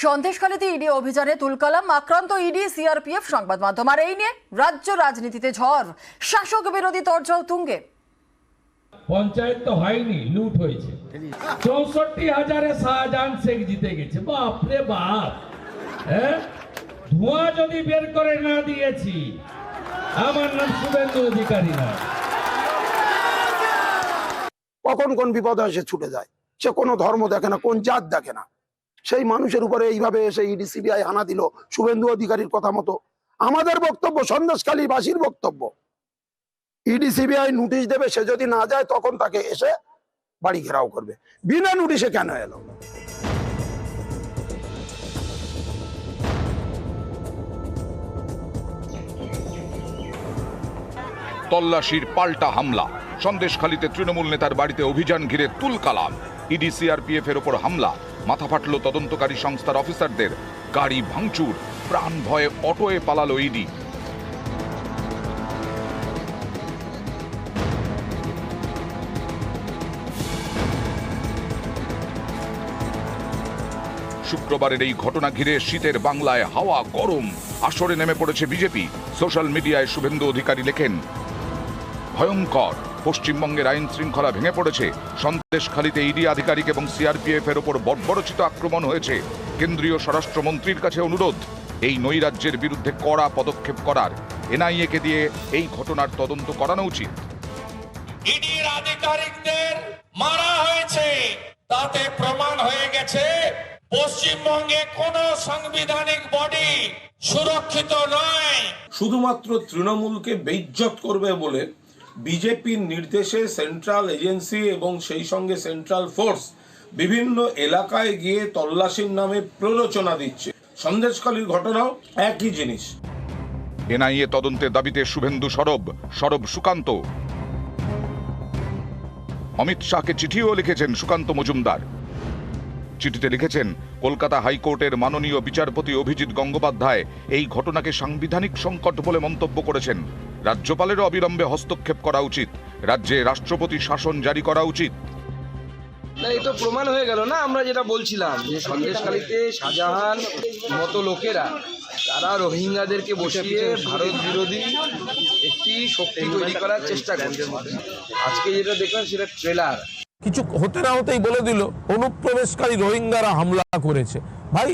সন্দেশখালীতে ED অভিযানে তুলকালাম, আক্রান্ত ED, CRPF, সংবাদ মাধ্যম। আর এই নিয়ে রাজ্য রাজনীতিতে ঝড়, শাসক বিরোধী তোড়জোড় তুঙ্গে। পঞ্চায়েত তো হয়নি, লুট হয়েছে। 64,000-এ শাহজাহান শেখ জিতে গেছে। বাপরে বাপ, ধোঁয়া যদি বের করে না দিয়েছি, আমার নাম শুভেন্দু অধিকারী না। কখন কোন বিপদ হয় সে ছুটে যায়, সে কোনো ধর্ম দেখে না, কোন জাত দেখে না। সেই মানুষের উপরে এইভাবে এসে ইডি সিবিআই হানা দিল শুভেন্দু অধিকারীর কথা মতো। আমাদের বক্তব্য, সন্দেশখালীবাসীর বক্তব্য, ইডি সিবিআই নোটিশ দেবে, সে যদি না যায় তখন তাকে এসে বাড়ি ঘেরাও করবে। বিনা নোটিশে কেন এলো? তল্লাশির পাল্টা হামলা, সন্দেশখালীতে তৃণমূল নেতার বাড়িতে অভিযান ঘিরে তুলকালাম, ইডি সিআরপিএফ এর ওপর হামলা, মাথা ফাটল তদন্তকারী সংস্থার অফিসারদের, গাড়ি ভাঙচুর, প্রাণ ভয়ে অটোয়ে পালালো ইডি। শুক্রবারের এই ঘটনা ঘিরে শীতের বাংলায় হাওয়া গরম, আসরে নেমে পড়েছে বিজেপি। সোশ্যাল মিডিয়ায় শুভেন্দু অধিকারী লেখেন, ভয়ঙ্কর, পশ্চিমবঙ্গের আইন শৃঙ্খলা ভেঙে পড়েছে। সন্দেশখালীতে ইডি আধিকারিক এবং সিআরপিএফ এর ওপর বর্বরচিত আক্রমণ হয়েছে। কেন্দ্রীয় স্বরাষ্ট্রমন্ত্রীর কাছে অনুরোধ, এই নৈরাজ্যের বিরুদ্ধে কড়া পদক্ষেপ করার। এনআইএ কে দিয়ে এই ঘটনার তদন্ত করানো উচিত। ইডির আধিকারিকদের মারা হয়েছে, তাতে প্রমাণ হয়ে গেছে পশ্চিমবঙ্গে কোন সাংবিধানিক বডি সুরক্ষিত নয়। শুধুমাত্র তৃণমূলকে বেইজ্জত করবে বলে বিজেপির নির্দেশে সেন্ট্রাল এজেন্সি এবং সেই সঙ্গে সেন্ট্রাল ফোর্স বিভিন্ন এলাকায় গিয়ে তল্লাশির নামে প্ররোচনা দিচ্ছে। সন্দেশখালীর ঘটনাও একই জিনিস। এনআইএ তদন্তের দাবিতে শুভেন্দু সরব সুকান্ত। অমিত শাহকে চিঠিও লিখেছেন সুকান্ত মজুমদার। চিঠিতে লিখেছেন, কলকাতা হাইকোর্টের মাননীয় বিচারপতি অভিজিৎ গঙ্গোপাধ্যায় এই ঘটনাকে সাংবিধানিক সংকট বলে মন্তব্য করেছেন। রাজ্যপালেরও অবিলম্বে হস্তক্ষেপ করা উচিত, রাজ্যে রাষ্ট্রপতি শাসন জারি করা উচিত। এই তো প্রমাণ হয়ে গেল না, আমরা যেটা বলছিলাম যে সন্দেশখালীতে শাহজাহান মতো লোকেরা তারা রোহিঙ্গাদেরকে বসিয়ে ভারত বিরোধী একটি শক্তি তৈরি করার চেষ্টা করছে। আজকে যেটা দেখলাম সেটা ট্রেলার। কিছু হতে না হতেই বলে দিল অনুপ্রবেশকারী রোহিঙ্গারা হামলা করেছে। ভাই,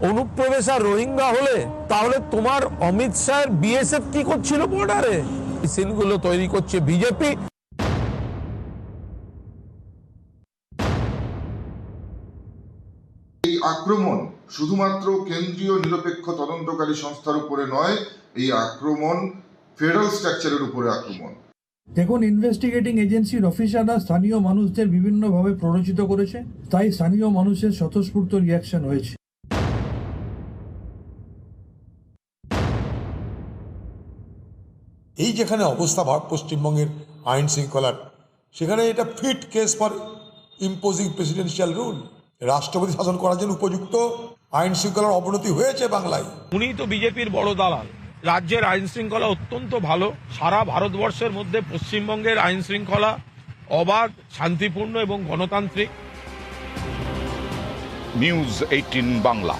অনুপ্রবেশ আর রোহিঙ্গা হলে তাহলে তোমার অমিত শাহের বিএসএফ কি করছিল বর্ডারে? সিনগুলো তৈরি করছে বিজেপি। এই আক্রমণ শুধুমাত্র কেন্দ্রীয় নিরপেক্ষ তদন্তকারী সংস্থার উপরে নয়, এই আক্রমণ ফেডারেল স্ট্রাকচারের উপরে আক্রমণ। দেখুন, ইনভেস্টিগেটিং এজেন্সির অফিসাররা স্থানীয় মানুষদের বিভিন্নভাবে প্ররোচিত করেছে, তাই স্থানীয় মানুষের স্বতঃস্ফূর্ত রিয়াকশন হয়েছে। এই যেখানে অবস্থা পশ্চিমবঙ্গের আইন শৃঙ্খলার, সেখানে এটা fit case for imposing presidential rule. রাষ্ট্রপতি শাসন করার জন্য উপযুক্ত আইন শৃঙ্খলার অবনতি হয়েছে বাংলায়। উনি তো বিজেপির বড় দালাল। রাজ্যের আইন শৃঙ্খলা অত্যন্ত ভালো। সারা ভারতবর্ষের মধ্যে পশ্চিমবঙ্গের আইন শৃঙ্খলা অবাধ, শান্তিপূর্ণ এবং গণতান্ত্রিক। নিউজ 18 বাংলা।